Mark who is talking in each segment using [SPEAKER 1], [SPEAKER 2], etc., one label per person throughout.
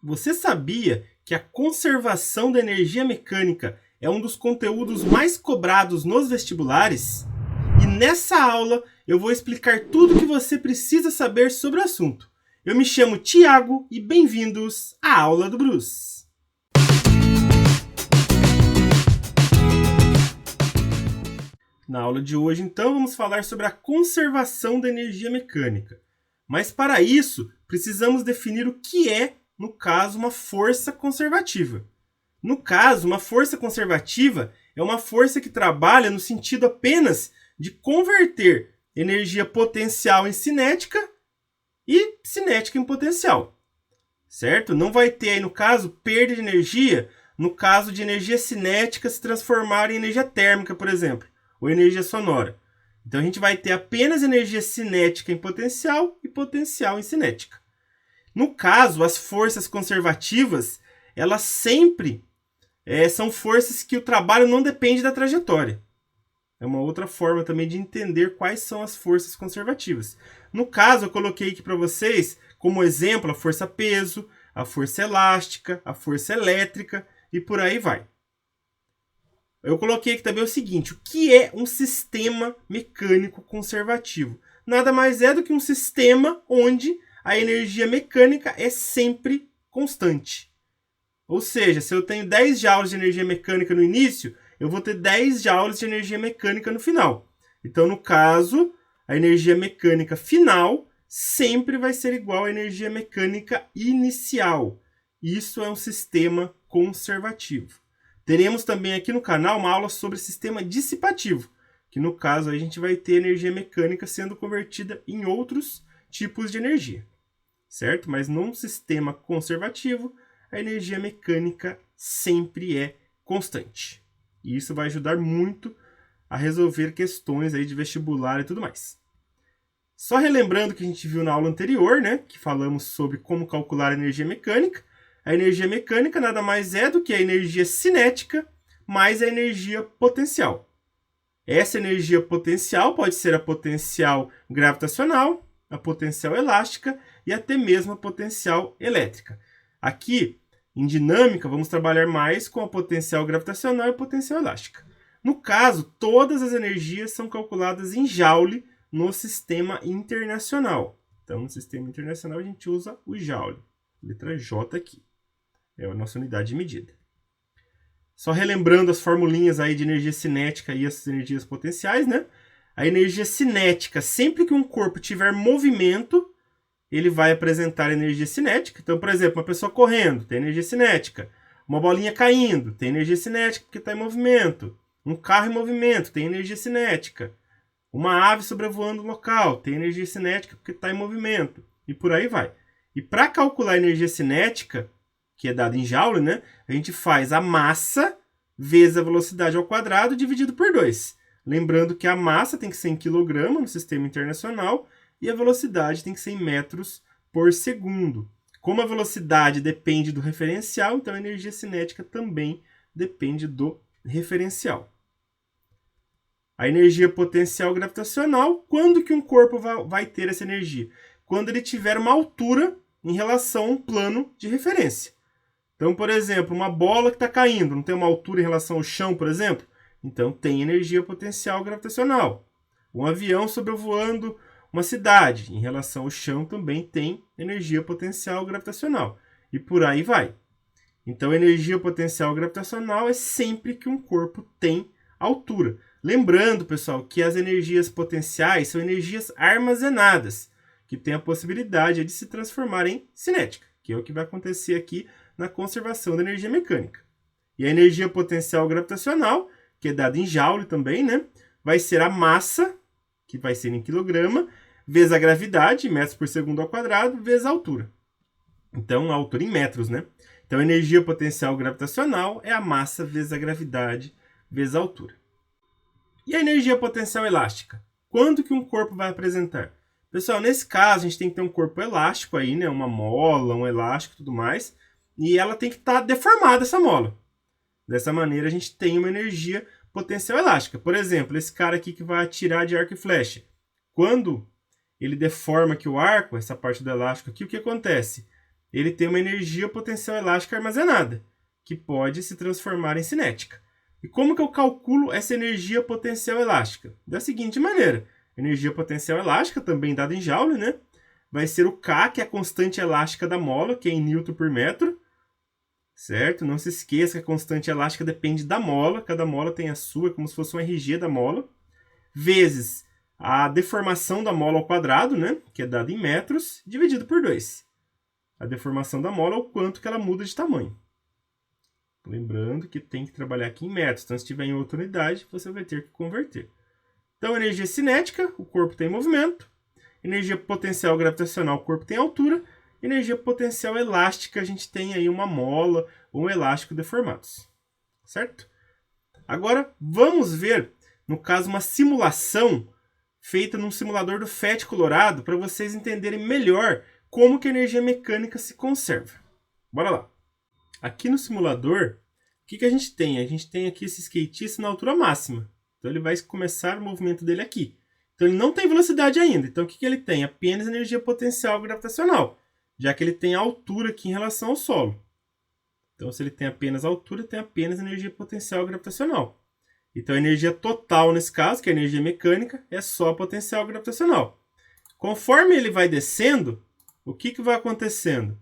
[SPEAKER 1] Você sabia que a conservação da energia mecânica é um dos conteúdos mais cobrados nos vestibulares? E nessa aula eu vou explicar tudo o que você precisa saber sobre o assunto. Eu me chamo Tiago e bem-vindos à aula do Bruce. Na aula de hoje, então, vamos falar sobre a conservação da energia mecânica. Mas para isso, precisamos definir o que é, no caso, uma força conservativa. No caso, uma força conservativa é uma força que trabalha no sentido apenas de converter energia potencial em cinética e cinética em potencial. Certo? Não vai ter aí, no caso, perda de energia, no caso de energia cinética se transformar em energia térmica, por exemplo, ou energia sonora. Então a gente vai ter apenas energia cinética em potencial e potencial em cinética. No caso, as forças conservativas, elas sempre são forças que o trabalho não depende da trajetória. É uma outra forma também de entender quais são as forças conservativas. No caso, eu coloquei aqui para vocês como exemplo a força peso, a força elástica, a força elétrica e por aí vai. Eu coloquei aqui também o seguinte: o que é um sistema mecânico conservativo? Nada mais é do que um sistema onde a energia mecânica é sempre constante. Ou seja, se eu tenho 10 joules de energia mecânica no início, eu vou ter 10 joules de energia mecânica no final. Então, no caso, a energia mecânica final sempre vai ser igual à energia mecânica inicial. Isso é um sistema conservativo. Teremos também aqui no canal uma aula sobre sistema dissipativo, que no caso a gente vai ter energia mecânica sendo convertida em outros tipos de energia, certo? Mas num sistema conservativo, a energia mecânica sempre é constante. E isso vai ajudar muito a resolver questões aí de vestibular e tudo mais. Só relembrando que a gente viu na aula anterior, né, que falamos sobre como calcular a energia mecânica. A energia mecânica nada mais é do que a energia cinética mais a energia potencial. Essa energia potencial pode ser a potencial gravitacional, a potencial elástica e até mesmo a potencial elétrica. Aqui, em dinâmica, vamos trabalhar mais com a potencial gravitacional e a potencial elástica. No caso, todas as energias são calculadas em joule no sistema internacional. Então, no sistema internacional, a gente usa o joule, letra J aqui. É a nossa unidade de medida. Só relembrando as formulinhas aí de energia cinética e as energias potenciais, né? A energia cinética, sempre que um corpo tiver movimento, ele vai apresentar energia cinética. Então, por exemplo, uma pessoa correndo, tem energia cinética. Uma bolinha caindo, tem energia cinética porque está em movimento. Um carro em movimento, tem energia cinética. Uma ave sobrevoando o local, tem energia cinética porque está em movimento. E por aí vai. E para calcular a energia cinética, que é dada em joule, né? A gente faz a massa vezes a velocidade ao quadrado dividido por 2. Lembrando que a massa tem que ser em quilograma no sistema internacional e a velocidade tem que ser em metros por segundo. Como a velocidade depende do referencial, então a energia cinética também depende do referencial. A energia potencial gravitacional, quando que um corpo vai ter essa energia? Quando ele tiver uma altura em relação a um plano de referência. Então, por exemplo, uma bola que está caindo, não tem uma altura em relação ao chão, por exemplo? Então, tem energia potencial gravitacional. Um avião sobrevoando uma cidade, em relação ao chão, também tem energia potencial gravitacional. E por aí vai. Então, energia potencial gravitacional é sempre que um corpo tem altura. Lembrando, pessoal, que as energias potenciais são energias armazenadas, que têm a possibilidade de se transformar em cinética, que é o que vai acontecer aqui na conservação da energia mecânica. E a energia potencial gravitacional, que é dada em joule também, né, vai ser a massa, que vai ser em quilograma, vezes a gravidade, metros por segundo ao quadrado, vezes a altura. Então, a altura em metros, né? Então, a energia potencial gravitacional é a massa vezes a gravidade, vezes a altura. E a energia potencial elástica? Quando que um corpo vai apresentar? Pessoal, nesse caso, a gente tem que ter um corpo elástico aí, né? Uma mola, um elástico e tudo mais. E ela tem que estar deformada, essa mola. Dessa maneira, a gente tem uma energia potencial elástica. Por exemplo, esse cara aqui que vai atirar de arco e flecha. Quando ele deforma aqui o arco, essa parte do elástico aqui, o que acontece? ele tem uma energia potencial elástica armazenada, que pode se transformar em cinética. E como que eu calculo essa energia potencial elástica? Da seguinte maneira: energia potencial elástica, também dada em Joule, né? Vai ser o K, que é a constante elástica da mola, que é em Newton por metro. Certo? Não se esqueça que a constante elástica depende da mola. Cada mola tem a sua, como se fosse um RG da mola. Vezes a deformação da mola ao quadrado, né? Que é dada em metros, dividido por 2. A deformação da mola é o quanto que ela muda de tamanho. Lembrando que tem que trabalhar aqui em metros. Então, se estiver em outra unidade, você vai ter que converter. Então, energia cinética, o corpo tem movimento. Energia potencial gravitacional, o corpo tem altura. Energia potencial elástica, a gente tem aí uma mola ou um elástico deformados. Certo? Agora, vamos ver, no caso, uma simulação feita num simulador do FET Colorado para vocês entenderem melhor como que a energia mecânica se conserva. Bora lá. Aqui no simulador, o que a gente tem? A gente tem aqui esse skatista na altura máxima. Então, ele vai começar o movimento dele aqui. Então, ele não tem velocidade ainda. Então, o que ele tem? Apenas energia potencial gravitacional, já que ele tem altura aqui em relação ao solo. Então, se ele tem apenas altura, tem apenas energia potencial gravitacional. Então, a energia total, nesse caso, que é a energia mecânica, é só potencial gravitacional. Conforme ele vai descendo, o que vai acontecendo?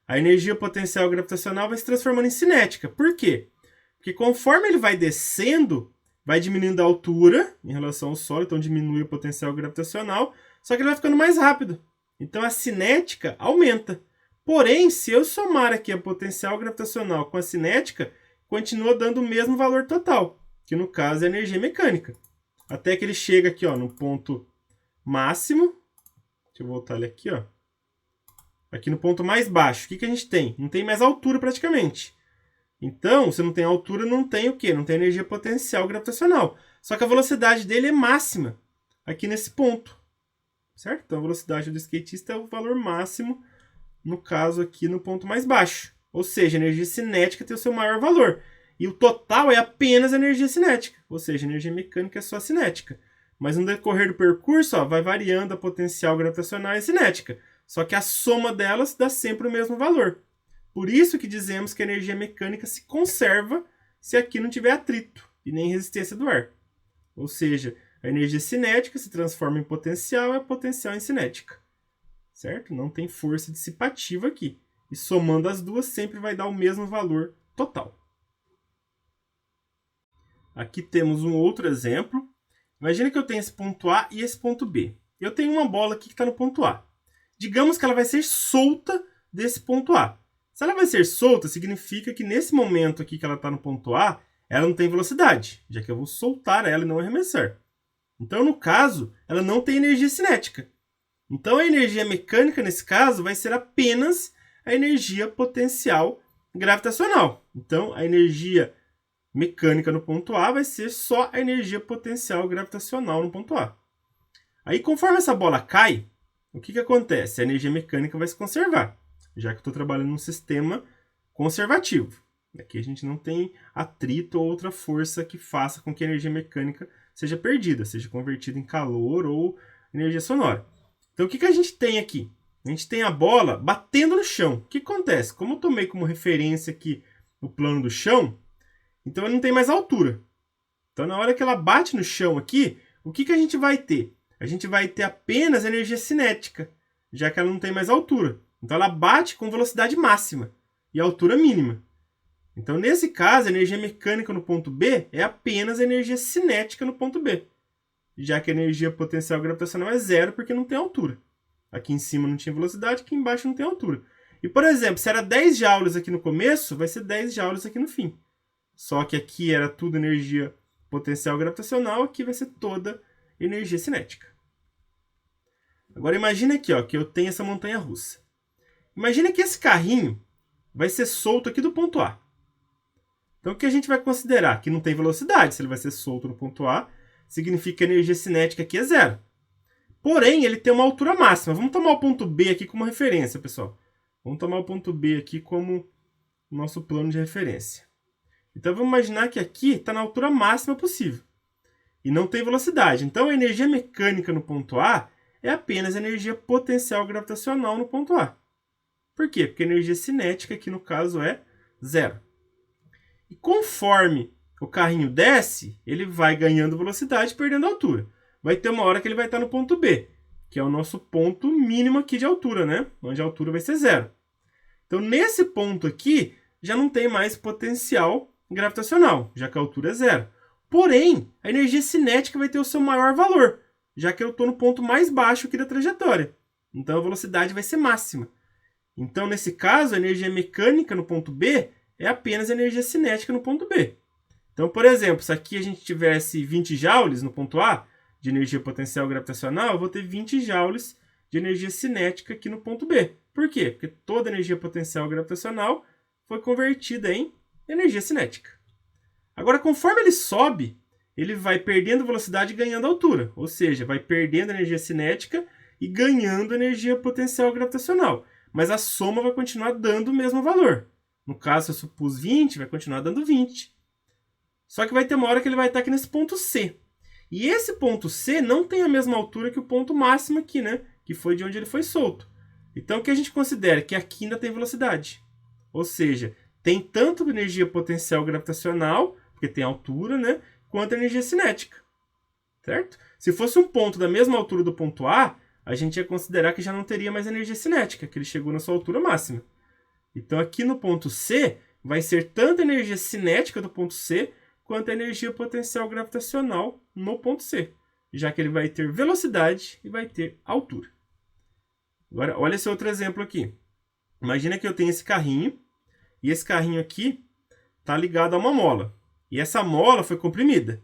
[SPEAKER 1] A energia potencial gravitacional vai se transformando em cinética. Por quê? Porque conforme ele vai descendo, vai diminuindo a altura em relação ao solo, então diminui o potencial gravitacional, só que ele vai ficando mais rápido. Então a cinética aumenta. Porém, se eu somar aqui a potencial gravitacional com a cinética, continua dando o mesmo valor total, que no caso é a energia mecânica. Até que ele chega aqui, ó, no ponto máximo. Deixa eu voltar ele aqui, ó. Aqui no ponto mais baixo, o que a gente tem? Não tem mais altura praticamente. Então, se não tem altura, não tem o quê? Não tem energia potencial gravitacional. Só que a velocidade dele é máxima aqui nesse ponto. Certo? Então, a velocidade do skatista é o valor máximo, no caso aqui no ponto mais baixo. Ou seja, a energia cinética tem o seu maior valor. E o total é apenas energia cinética. Ou seja, a energia mecânica é só cinética. Mas no decorrer do percurso, ó, vai variando a potencial gravitacional e a cinética. Só que a soma delas dá sempre o mesmo valor. Por isso que dizemos que a energia mecânica se conserva se aqui não tiver atrito e nem resistência do ar. Ou seja, a energia cinética se transforma em potencial e a potencial em cinética. Certo? Não tem força dissipativa aqui. E somando as duas sempre vai dar o mesmo valor total. Aqui temos um outro exemplo. Imagina que eu tenho esse ponto A e esse ponto B. Eu tenho uma bola aqui que está no ponto A. Digamos que ela vai ser solta desse ponto A. Se ela vai ser solta, significa que nesse momento aqui que ela está no ponto A, ela não tem velocidade, já que eu vou soltar ela e não arremessar. Então, no caso, ela não tem energia cinética. Então, a energia mecânica, nesse caso, vai ser apenas a energia potencial gravitacional. Então, a energia mecânica no ponto A vai ser só a energia potencial gravitacional no ponto A. Aí, conforme essa bola cai, o que acontece? A energia mecânica vai se conservar, já que eu estou trabalhando num sistema conservativo. Aqui a gente não tem atrito ou outra força que faça com que a energia mecânica seja perdida, seja convertida em calor ou energia sonora. Então, o que a gente tem aqui? A gente tem a bola batendo no chão. O que acontece? Como eu tomei como referência aqui o plano do chão, então ela não tem mais altura. Então, na hora que ela bate no chão aqui, o que a gente vai ter? A gente vai ter apenas energia cinética, já que ela não tem mais altura. Então, ela bate com velocidade máxima e altura mínima. Então, nesse caso, a energia mecânica no ponto B é apenas a energia cinética no ponto B, já que a energia potencial gravitacional é zero porque não tem altura. Aqui em cima não tinha velocidade, aqui embaixo não tem altura. E, por exemplo, se era 10 joules aqui no começo, vai ser 10 joules aqui no fim. Só que aqui era tudo energia potencial gravitacional, aqui vai ser toda energia cinética. Agora imagina aqui, ó, que eu tenho essa montanha-russa. Imagina que esse carrinho vai ser solto aqui do ponto A. Então o que a gente vai considerar? Que não tem velocidade, se ele vai ser solto no ponto A, significa que a energia cinética aqui é zero. Porém, ele tem uma altura máxima. Vamos tomar o ponto B aqui como referência, pessoal. Vamos tomar o ponto B aqui como nosso plano de referência. Então vamos imaginar que aqui está na altura máxima possível. E não tem velocidade. Então a energia mecânica no ponto A é apenas a energia potencial gravitacional no ponto A. Por quê? Porque a energia cinética aqui no caso é 0. E conforme o carrinho desce, ele vai ganhando velocidade, perdendo altura. Vai ter uma hora que ele vai estar no ponto B, que é o nosso ponto mínimo aqui de altura, né? Onde a altura vai ser 0. Então, nesse ponto aqui, já não tem mais potencial gravitacional, já que a altura é 0. Porém, a energia cinética vai ter o seu maior valor, já que eu estou no ponto mais baixo aqui da trajetória. Então, a velocidade vai ser máxima. Então, nesse caso, a energia mecânica no ponto B é apenas a energia cinética no ponto B. Então, por exemplo, se aqui a gente tivesse 20 joules no ponto A de energia potencial gravitacional, eu vou ter 20 joules de energia cinética aqui no ponto B. Por quê? Porque toda energia potencial gravitacional foi convertida em energia cinética. Agora, conforme ele sobe, ele vai perdendo velocidade e ganhando altura. Ou seja, vai perdendo energia cinética e ganhando energia potencial gravitacional. Mas a soma vai continuar dando o mesmo valor. No caso, se eu supus 20, vai continuar dando 20. Só que vai ter uma hora que ele vai estar aqui nesse ponto C. E esse ponto C não tem a mesma altura que o ponto máximo aqui, né? Que foi de onde ele foi solto. Então, o que a gente considera? Que aqui ainda tem velocidade. Ou seja, tem tanto energia potencial gravitacional, porque tem altura, né? Quanto energia cinética. Certo? Se fosse um ponto da mesma altura do ponto A, a gente ia considerar que já não teria mais energia cinética, que ele chegou na sua altura máxima. Então, aqui no ponto C, vai ser tanto a energia cinética do ponto C, quanto a energia potencial gravitacional no ponto C, já que ele vai ter velocidade e vai ter altura. Agora, olha esse outro exemplo aqui. Imagina que eu tenho esse carrinho, e esse carrinho aqui está ligado a uma mola. E essa mola foi comprimida.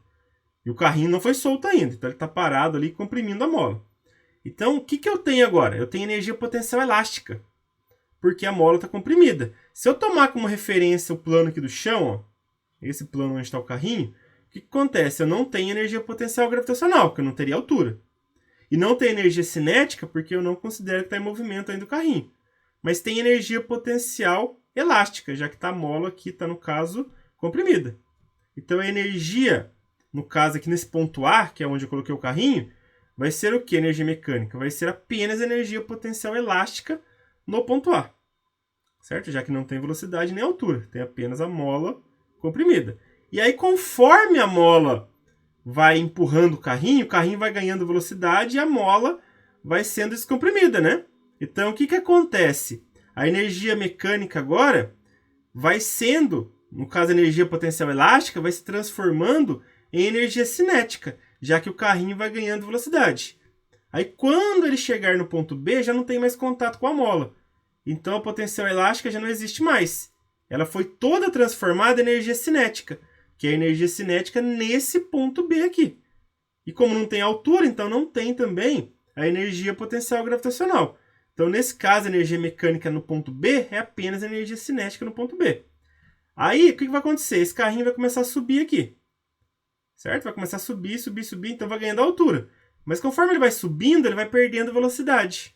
[SPEAKER 1] E o carrinho não foi solto ainda, então ele está parado ali comprimindo a mola. Então, o que eu tenho agora? Eu tenho energia potencial elástica, porque a mola está comprimida. Se eu tomar como referência o plano aqui do chão, ó, esse plano onde está o carrinho, o que acontece? Eu não tenho energia potencial gravitacional, porque eu não teria altura. E não tem energia cinética, porque eu não considero que está em movimento ainda o carrinho. Mas tem energia potencial elástica, já que a mola aqui está, no caso, comprimida. Então, a energia, no caso aqui nesse ponto A, que é onde eu coloquei o carrinho, vai ser o que? Energia mecânica? Vai ser apenas energia potencial elástica no ponto A. Certo? Já que não tem velocidade nem altura, tem apenas a mola comprimida. E aí, conforme a mola vai empurrando o carrinho vai ganhando velocidade e a mola vai sendo descomprimida, né? Então, o que acontece? A energia mecânica agora vai sendo, no caso a energia potencial elástica, vai se transformando em energia cinética, já que o carrinho vai ganhando velocidade. Aí, quando ele chegar no ponto B, já não tem mais contato com a mola. Então, a potencial elástica já não existe mais. Ela foi toda transformada em energia cinética, que é a energia cinética nesse ponto B aqui. E como não tem altura, então não tem também a energia potencial gravitacional. Então, nesse caso, a energia mecânica no ponto B é apenas a energia cinética no ponto B. Aí, o que vai acontecer? Esse carrinho vai começar a subir aqui. Certo? Vai começar a subir, subir, subir, então vai ganhando altura. Mas conforme ele vai subindo, ele vai perdendo velocidade.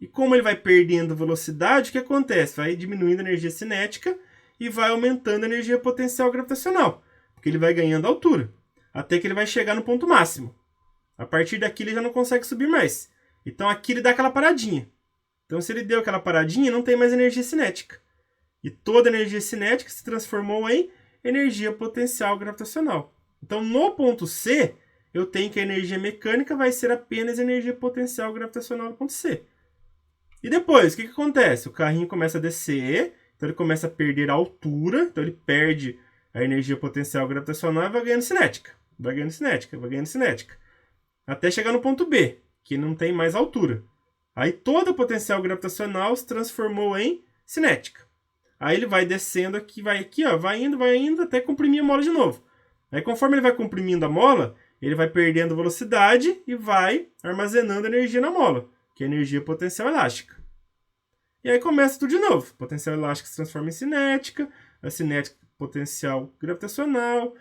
[SPEAKER 1] E como ele vai perdendo velocidade, o que acontece? Vai diminuindo a energia cinética e vai aumentando a energia potencial gravitacional, porque ele vai ganhando altura, até que ele vai chegar no ponto máximo. A partir daqui ele já não consegue subir mais. Então aqui ele dá aquela paradinha. Então se ele deu aquela paradinha, não tem mais energia cinética. E toda a energia cinética se transformou em energia potencial gravitacional. Então no ponto C, eu tenho que a energia mecânica vai ser apenas energia potencial gravitacional no ponto C. E depois, o que acontece? O carrinho começa a descer, então ele começa a perder a altura, então ele perde a energia potencial gravitacional e vai ganhando cinética. Vai ganhando cinética, vai ganhando cinética. Até chegar no ponto B, que não tem mais altura. Aí toda a potencial gravitacional se transformou em cinética. Aí ele vai descendo aqui, ó, vai indo até comprimir a mola de novo. Aí conforme ele vai comprimindo a mola, ele vai perdendo velocidade e vai armazenando energia na mola, que é energia potencial elástica. E aí começa tudo de novo. Potencial elástica se transforma em cinética, a cinética potencial gravitacional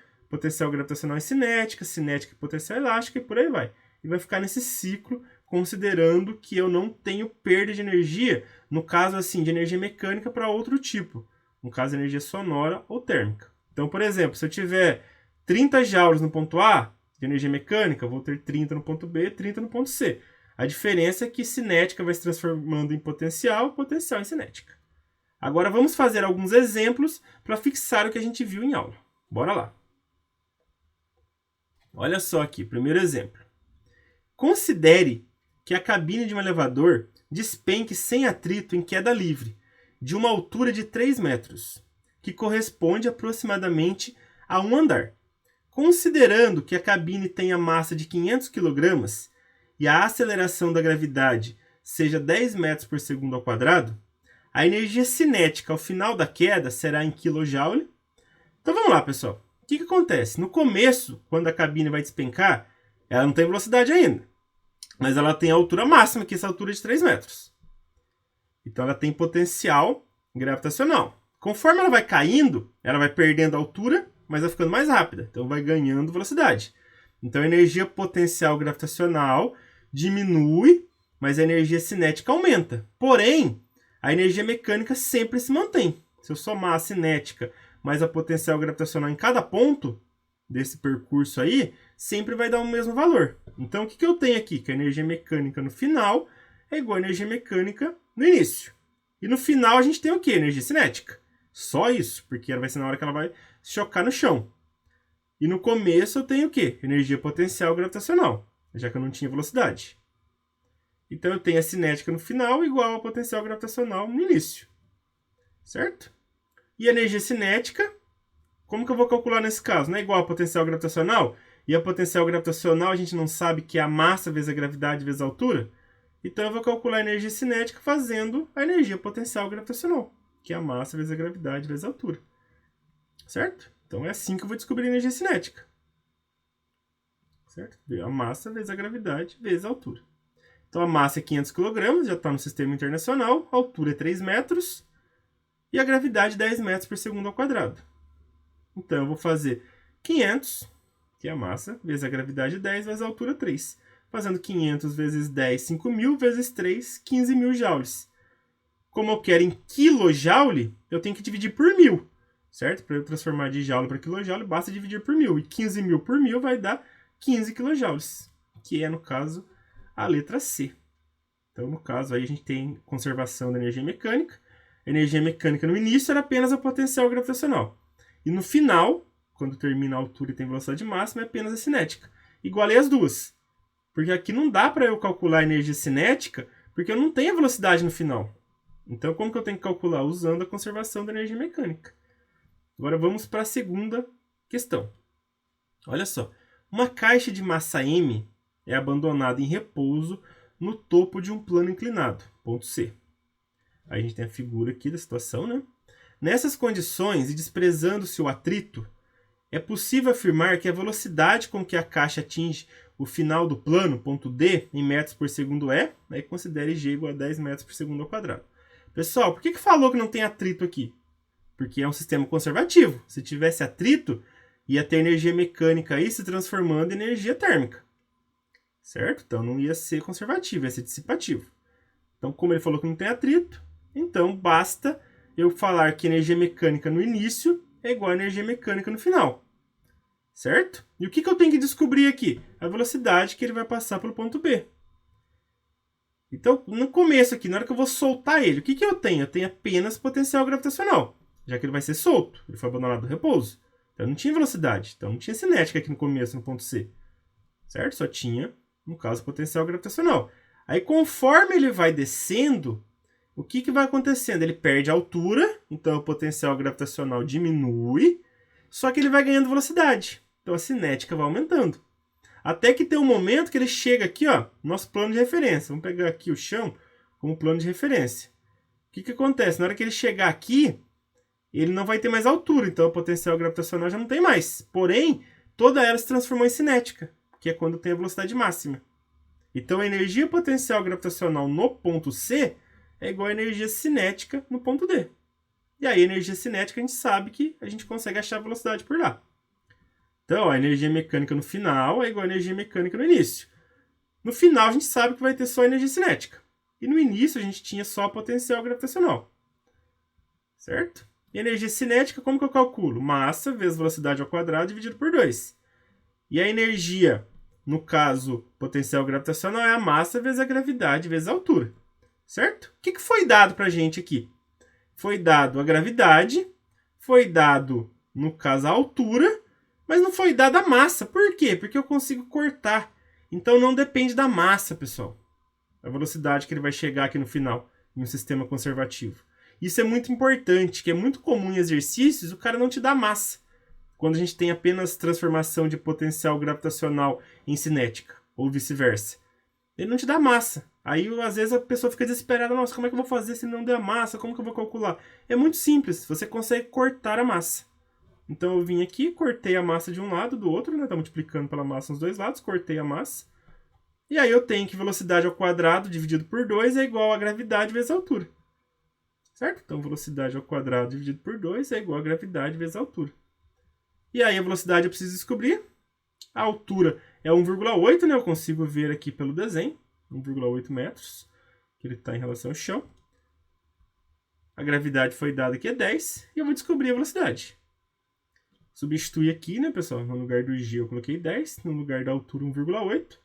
[SPEAKER 1] em cinética, cinética e potencial elástica, e por aí vai. E vai ficar nesse ciclo, considerando que eu não tenho perda de energia, no caso assim, de energia mecânica para outro tipo, no caso energia sonora ou térmica. Então, por exemplo, se eu tiver 30 joules no ponto A de energia mecânica, eu vou ter 30 no ponto B, 30 no ponto C. A diferença é que cinética vai se transformando em potencial, potencial em cinética. Agora vamos fazer alguns exemplos para fixar o que a gente viu em aula. Bora lá. Olha só aqui, primeiro exemplo. Considere que a cabine de um elevador despenque sem atrito em queda livre, de uma altura de 3 metros, que corresponde aproximadamente a um andar. Considerando que a cabine tenha massa de 500 kg e a aceleração da gravidade seja 10 metros por segundo ao quadrado, a energia cinética ao final da queda será em kJ. Então vamos lá, pessoal. O que acontece? No começo, quando a cabine vai despencar, ela não tem velocidade ainda. Mas ela tem a altura máxima, que é essa altura de 3 metros. Então ela tem potencial gravitacional. Conforme ela vai caindo, ela vai perdendo altura, mas vai ficando mais rápida. Então vai ganhando velocidade. Então a energia potencial gravitacional diminui, mas a energia cinética aumenta. Porém, a energia mecânica sempre se mantém. Se eu somar a cinética mais a potencial gravitacional em cada ponto desse percurso aí, sempre vai dar o mesmo valor. Então o que eu tenho aqui? Que a energia mecânica no final é igual a energia mecânica no início. E no final a gente tem o quê? Energia cinética. Só isso, porque ela vai ser na hora que ela vai chocar no chão. E no começo eu tenho o quê? Energia potencial gravitacional, já que eu não tinha velocidade. Então eu tenho a cinética no final igual a potencial gravitacional no início. Certo? E a energia cinética, como que eu vou calcular nesse caso? Não é igual a potencial gravitacional? E a potencial gravitacional a gente não sabe que é a massa vezes a gravidade vezes a altura? Então eu vou calcular a energia cinética fazendo a energia potencial gravitacional, que é a massa vezes a gravidade vezes a altura. Certo? Então é assim que eu vou descobrir a energia cinética. Certo? A massa vezes a gravidade vezes a altura. Então a massa é 500 kg, já está no sistema internacional, a altura é 3 metros e a gravidade 10 metros por segundo ao quadrado. Então eu vou fazer 500, que é a massa, vezes a gravidade 10, vezes a altura 3. Fazendo 500 vezes 10, 5.000, vezes 3, 15.000 joules. Como eu quero em kJ, eu tenho que dividir por 1.000. Certo? Para eu transformar de joule para kJ, basta dividir por 1.000. E 15.000 por 1.000 vai dar 15 kJ, que é, no caso, a letra C. Então, no caso, aí a gente tem conservação da energia mecânica. A energia mecânica no início era apenas a potencial gravitacional. E no final, quando termina a altura e tem velocidade máxima, é apenas a cinética. Igualei as duas. Porque aqui não dá para eu calcular a energia cinética, porque eu não tenho a velocidade no final. Então, como que eu tenho que calcular? Usando a conservação da energia mecânica. Agora vamos para a segunda questão. Olha só. Uma caixa de massa M é abandonada em repouso no topo de um plano inclinado. Ponto C. Aí a gente tem a figura aqui da situação, né? Nessas condições, e desprezando-se o atrito, é possível afirmar que a velocidade com que a caixa atinge o final do plano, ponto D, em metros por segundo aí considere G igual a 10 metros por segundo ao quadrado. Pessoal, por que falou que não tem atrito aqui? Porque é um sistema conservativo. Se tivesse atrito, ia ter energia mecânica aí se transformando em energia térmica. Certo? Então não ia ser conservativo, ia ser dissipativo. Então, como ele falou que não tem atrito, então basta eu falar que energia mecânica no início é igual a energia mecânica no final. Certo? E o que eu tenho que descobrir aqui? A velocidade que ele vai passar pelo ponto B. Então, no começo aqui, na hora que eu vou soltar ele, o que eu tenho? Eu tenho apenas potencial gravitacional, já que ele vai ser solto. Ele foi abandonado no repouso. Então, não tinha velocidade. Então, não tinha cinética aqui no começo, no ponto C. Certo? Só tinha, no caso, potencial gravitacional. Aí, conforme ele vai descendo, o que vai acontecendo? Ele perde altura, então o potencial gravitacional diminui, só que ele vai ganhando velocidade. Então, a cinética vai aumentando. Até que tem um momento que ele chega aqui, ó, nosso plano de referência. Vamos pegar aqui o chão como plano de referência. O que acontece? Na hora que ele chegar aqui, ele não vai ter mais altura, então o potencial gravitacional já não tem mais. Porém, toda ela se transformou em cinética, que é quando tem a velocidade máxima. Então, a energia potencial gravitacional no ponto C é igual a energia cinética no ponto D. E aí, a energia cinética, a gente sabe que a gente consegue achar a velocidade por lá. Então, a energia mecânica no final é igual a energia mecânica no início. No final, a gente sabe que vai ter só energia cinética. E no início, a gente tinha só potencial gravitacional. Certo? E energia cinética, como que eu calculo? Massa vezes velocidade ao quadrado dividido por 2. E a energia no caso, potencial gravitacional é a massa vezes a gravidade vezes a altura. Certo? O que foi dado para a gente aqui? Foi dado a gravidade, foi dado, no caso, a altura, mas não foi dada a massa. Por quê? Porque eu consigo cortar. Então não depende da massa, pessoal. A velocidade que ele vai chegar aqui no final, em um sistema conservativo. Isso é muito importante, que é muito comum em exercícios o cara não te dá massa. Quando a gente tem apenas transformação de potencial gravitacional em cinética, ou vice-versa. Ele não te dá massa. Aí, às vezes, a pessoa fica desesperada. Nossa, como é que eu vou fazer se não der massa? Como que eu vou calcular? É muito simples. Você consegue cortar a massa. Então, eu vim aqui, cortei a massa de um lado, do outro, né? Tá multiplicando pela massa nos dois lados, cortei a massa. E aí, eu tenho que velocidade ao quadrado dividido por 2 é igual a gravidade vezes a altura. Certo? Então, velocidade ao quadrado dividido por 2 é igual a gravidade vezes a altura. E aí, a velocidade eu preciso descobrir. A altura é 1,8, né? Eu consigo ver aqui pelo desenho. 1,8 metros, que ele está em relação ao chão. A gravidade foi dada que é 10, e eu vou descobrir a velocidade. Substitui aqui, né, pessoal? No lugar do g eu coloquei 10, no lugar da altura 1,8.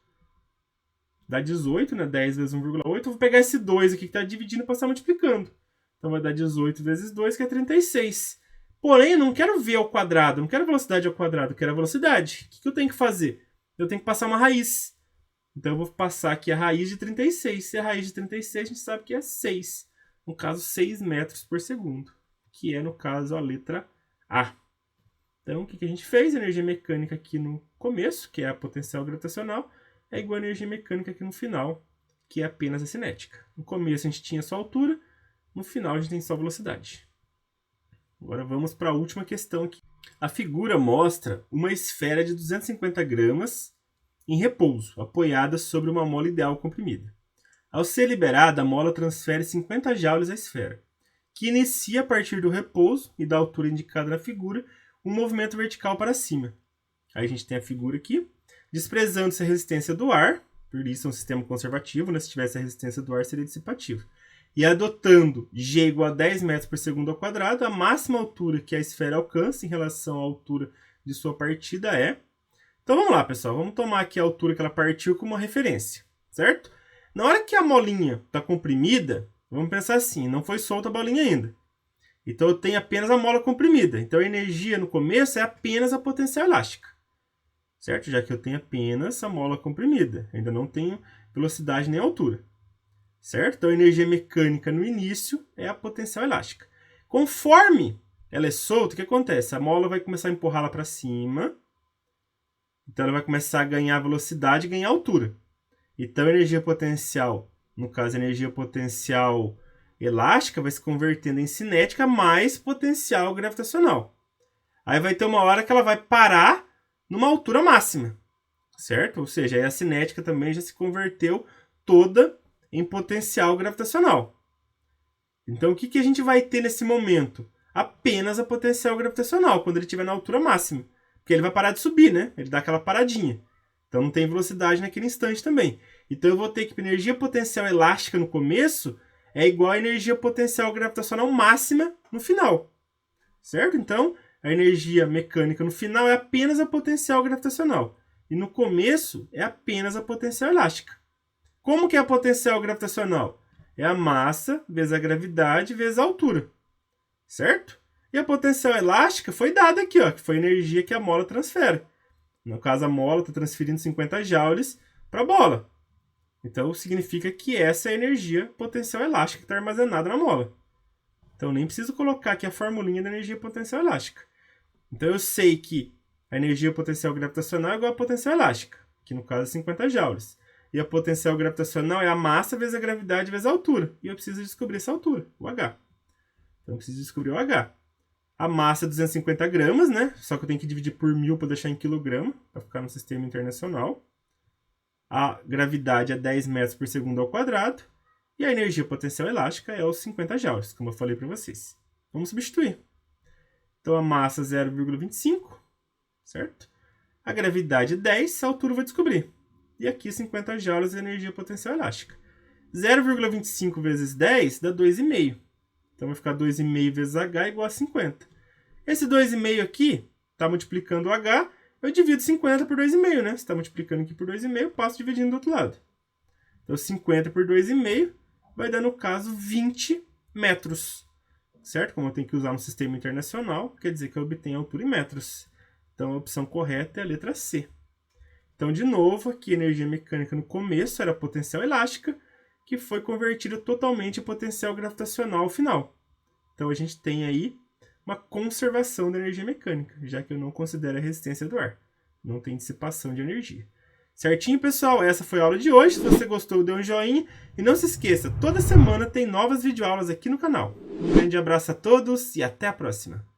[SPEAKER 1] Dá 18, né? 10 vezes 1,8. Eu vou pegar esse 2 aqui que está dividindo e passar multiplicando. Então vai dar 18 vezes 2, que é 36. Porém, eu não quero v ao quadrado, não quero velocidade ao quadrado, eu quero a velocidade. O que eu tenho que fazer? Eu tenho que passar uma raiz. Então, eu vou passar aqui a raiz de 36. Se a raiz de 36, a gente sabe que é 6. No caso, 6 metros por segundo. Que é, no caso, a letra A. Então, o que a gente fez? A energia mecânica aqui no começo, que é a potencial gravitacional, é igual a energia mecânica aqui no final, que é apenas a cinética. No começo, a gente tinha só altura. No final, a gente tem só velocidade. Agora, vamos para a última questão aqui. A figura mostra uma esfera de 250 gramas em repouso, apoiada sobre uma mola ideal comprimida. Ao ser liberada, a mola transfere 50 joules à esfera, que inicia a partir do repouso e da altura indicada na figura um movimento vertical para cima. Aí a gente tem a figura aqui, desprezando-se a resistência do ar, por isso é um sistema conservativo, né? Se tivesse a resistência do ar seria dissipativo. E adotando g igual a 10 metros por segundo ao quadrado, a máxima altura que a esfera alcança em relação à altura de sua partida é... Então vamos lá, pessoal. Vamos tomar aqui a altura que ela partiu como uma referência, certo? Na hora que a molinha está comprimida, vamos pensar assim, não foi solta a bolinha ainda. Então eu tenho apenas a mola comprimida. Então a energia no começo é apenas a potencial elástica, certo? Já que eu tenho apenas a mola comprimida. Ainda não tenho velocidade nem altura, certo? Então a energia mecânica no início é a potencial elástica. Conforme ela é solta, o que acontece? A mola vai começar a empurrá-la para cima. Então ela vai começar a ganhar velocidade e ganhar altura. Então a energia potencial, no caso a energia potencial elástica, vai se convertendo em cinética mais potencial gravitacional. Aí vai ter uma hora que ela vai parar numa altura máxima, certo? Ou seja, aí a cinética também já se converteu toda em potencial gravitacional. Então o que a gente vai ter nesse momento? Apenas a potencial gravitacional, quando ele estiver na altura máxima. Porque ele vai parar de subir, né? Ele dá aquela paradinha. Então não tem velocidade naquele instante também. Então eu vou ter que a energia potencial elástica no começo é igual à energia potencial gravitacional máxima no final. Certo? Então a energia mecânica no final é apenas a potencial gravitacional. E no começo é apenas a potencial elástica. Como que é a potencial gravitacional? É a massa vezes a gravidade vezes a altura. Certo? E a potencial elástica foi dada aqui, ó, que foi a energia que a mola transfere. No caso, a mola está transferindo 50 joules para a bola. Então, significa que essa é a energia potencial elástica que está armazenada na mola. Então, nem preciso colocar aqui a formulinha da energia potencial elástica. Então, eu sei que a energia potencial gravitacional é igual à potencial elástica, que no caso é 50 joules. E a potencial gravitacional é a massa vezes a gravidade vezes a altura. E eu preciso descobrir essa altura, o H. Então, eu preciso descobrir o H. A massa é 250 gramas, né? Só que eu tenho que dividir por 1000 para deixar em quilograma, para ficar no sistema internacional. A gravidade é 10 metros por segundo ao quadrado. E a energia potencial elástica é os 50 joules, como eu falei para vocês. Vamos substituir. Então, a massa é 0,25, certo? A gravidade é 10, a altura eu vou descobrir. E aqui 50 joules é a energia potencial elástica. 0,25 vezes 10 dá 2,5. Então vai ficar 2,5 vezes H igual a 50. Esse 2,5 aqui está multiplicando o H eu divido 50 por 2,5, né? Você está multiplicando aqui por 2,5, passo dividindo do outro lado. Então, 50 por 2,5 vai dar, no caso, 20 metros. Certo? Como eu tenho que usar no sistema internacional, quer dizer que eu obtenho a altura em metros. Então, a opção correta é a letra C. Então, de novo, aqui a energia mecânica no começo era potencial elástica, que foi convertida totalmente em potencial gravitacional ao final. Então, a gente tem aí uma conservação da energia mecânica, já que eu não considero a resistência do ar. Não tem dissipação de energia. Certinho, pessoal? Essa foi a aula de hoje. Se você gostou, dê um joinha. E não se esqueça, toda semana tem novas videoaulas aqui no canal. Um grande abraço a todos e até a próxima!